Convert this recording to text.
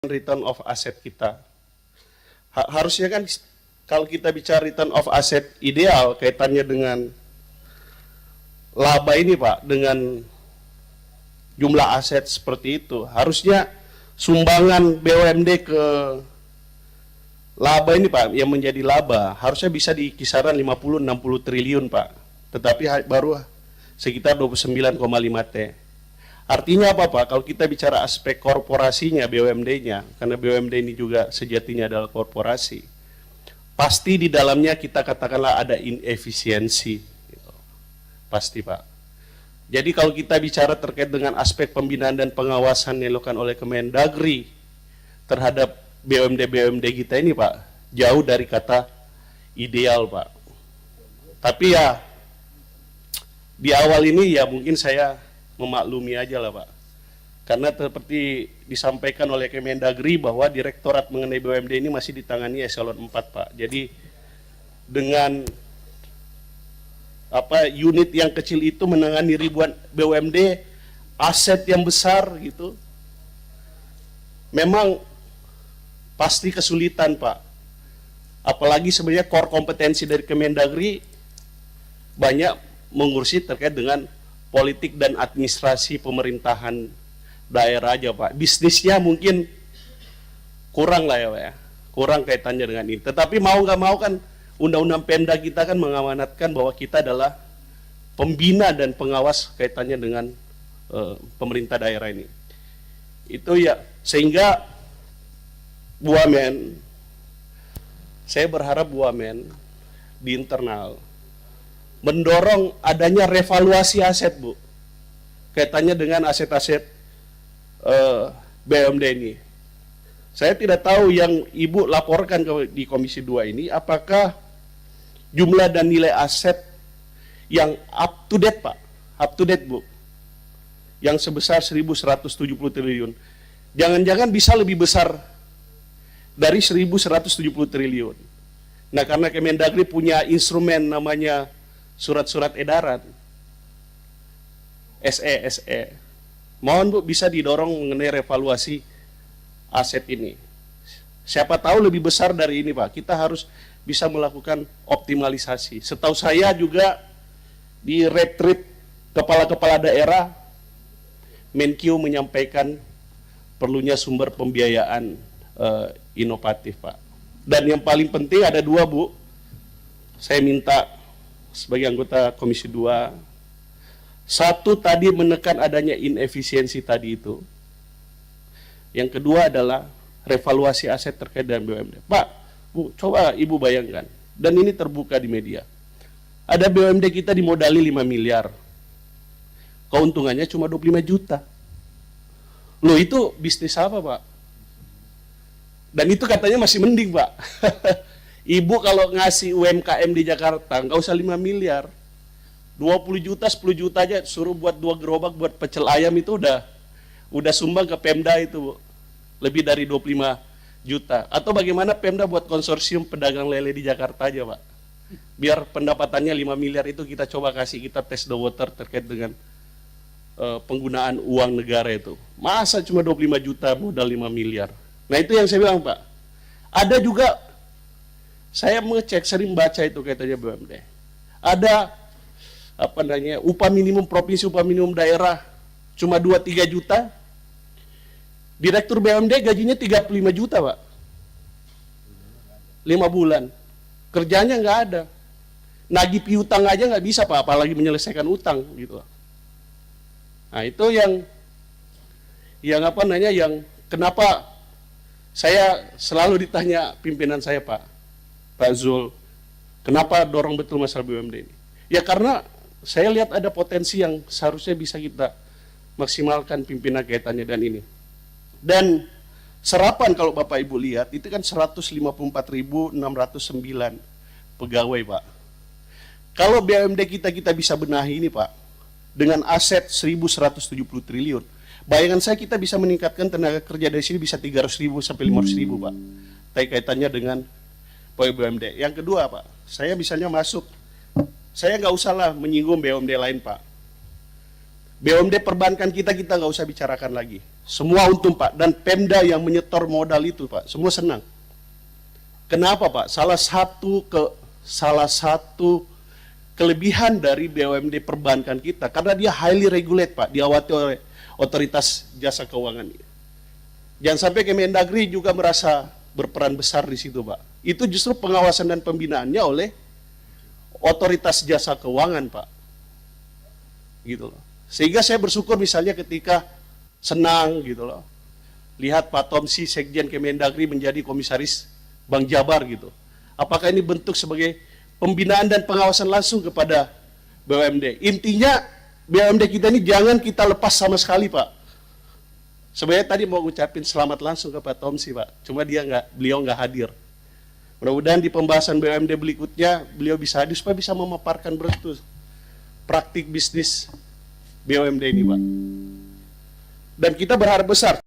return of asset kita. Harusnya kan kalau kita bicara return of asset ideal kaitannya dengan laba ini Pak, dengan jumlah aset seperti itu, harusnya sumbangan BUMD ke laba ini Pak, yang menjadi laba, harusnya bisa di kisaran 50-60 triliun Pak, tetapi baru sekitar 29,5 T. Artinya apa Pak? Kalau kita bicara aspek korporasinya, BUMD-nya, karena BUMD ini juga sejatinya adalah korporasi, pasti di dalamnya kita katakanlah ada inefisiensi, gitu. Pasti Pak. Jadi kalau kita bicara terkait dengan aspek pembinaan dan pengawasan yang dilakukan oleh Kemendagri terhadap BUMD kita ini Pak, jauh dari kata ideal Pak. Tapi ya di awal ini ya mungkin saya memaklumi aja lah Pak, karena seperti disampaikan oleh Kemendagri bahwa direktorat mengenai BUMD ini masih ditangani eselon 4 Pak. Jadi dengan unit yang kecil itu menangani ribuan BUMD, aset yang besar gitu, memang pasti kesulitan Pak. Apalagi sebenarnya core kompetensi dari Kemendagri banyak mengurusi terkait dengan politik dan administrasi pemerintahan daerah aja Pak. Bisnisnya mungkin kurang lah ya Pak ya, kurang kaitannya dengan ini. Tetapi mau nggak mau kan undang-undang Pemda kita kan mengamanatkan bahwa kita adalah pembina dan pengawas kaitannya dengan pemerintah daerah ini. Itu ya, sehingga Bu Wamen, saya berharap Bu Wamen di internal mendorong adanya revaluasi aset Bu, kaitannya dengan aset-aset BUMD ini. Saya tidak tahu yang Ibu laporkan di Komisi 2 ini, apakah jumlah dan nilai aset yang up to date Pak, up to date Bu, yang sebesar 1.170 triliun. Jangan-jangan bisa lebih besar dari 1.170 triliun. Nah karena Kemendagri punya instrumen namanya surat-surat edaran SE. Mohon Bu bisa didorong mengenai revaluasi aset ini. Siapa tahu lebih besar dari ini Pak. Kita harus bisa melakukan optimalisasi. Setahu saya juga di retreat kepala-kepala daerah, Menkyu menyampaikan perlunya sumber pembiayaan inovatif Pak. Dan yang paling penting ada dua Bu. Saya minta sebagai anggota Komisi 2, satu tadi menekan adanya inefisiensi tadi itu. Yang kedua adalah revaluasi aset terkait dengan BUMD. Pak, Bu, coba Ibu bayangkan, dan ini terbuka di media. Ada BUMD kita dimodali 5 miliar. Keuntungannya cuma 25 juta. Loh itu bisnis apa Pak? Dan itu katanya masih mending Pak. Ibu kalau ngasih UMKM di Jakarta, nggak usah 5 miliar. 20 juta, 10 juta aja suruh buat 2 gerobak buat pecel ayam itu udah sumbang ke Pemda itu, Bu. Lebih dari 25 juta. Atau bagaimana Pemda buat konsorsium pedagang lele di Jakarta aja, Pak. Biar pendapatannya 5 miliar itu kita coba kasih, kita test the water terkait dengan penggunaan uang negara itu. Masa cuma 25 juta modal 5 miliar. Nah itu yang saya bilang Pak. Ada juga, saya mengecek, sering baca itu kaitannya BUMD. Ada upah minimum provinsi, upah minimum daerah cuma 2-3 juta. Direktur BUMD gajinya 35 juta Pak. 5 bulan. Kerjanya nggak ada. Nagih piutang aja nggak bisa Pak, apalagi menyelesaikan utang gitu. Nah itu yang kenapa saya selalu ditanya pimpinan saya Pak Zul, kenapa dorong betul masalah BUMD ini? Ya karena saya lihat ada potensi yang seharusnya bisa kita maksimalkan pimpinan kaitannya dan ini. Dan serapan kalau Bapak Ibu lihat itu kan 154.609 pegawai Pak. Kalau BUMD kita bisa benahi ini Pak, dengan aset 1.170 triliun, bayangan saya kita bisa meningkatkan tenaga kerja dari sini bisa 300.000 sampai 500.000 Pak. Kaitannya dengan BUMD. Yang kedua Pak, saya misalnya masuk, saya nggak usah lah menyinggung BUMD lain Pak. BUMD perbankan kita nggak usah bicarakan lagi. Semua untung Pak, dan Pemda yang menyetor modal itu Pak, semua senang. Kenapa Pak? Salah satu kelebihan dari BUMD perbankan kita, karena dia highly regulate Pak, diawasi oleh otoritas jasa keuangan. Jangan sampai Kemendagri juga merasa berperan besar di situ Pak. Itu justru pengawasan dan pembinaannya oleh otoritas jasa keuangan Pak. Gitu loh. Sehingga saya bersyukur misalnya ketika senang gitu loh, lihat Pak Tomsi Sekjen Kemendagri menjadi komisaris Bank Jabar gitu. Apakah ini bentuk sebagai pembinaan dan pengawasan langsung kepada BUMD? Intinya BUMD kita ini jangan kita lepas sama sekali Pak. Sebenarnya tadi mau ucapin selamat langsung ke Pak Tomsi Pak, cuma beliau nggak hadir. Mudah-mudahan di pembahasan BUMD berikutnya beliau bisa hadir supaya bisa memaparkan betul praktik bisnis BUMD ini Pak. Dan kita berharap besar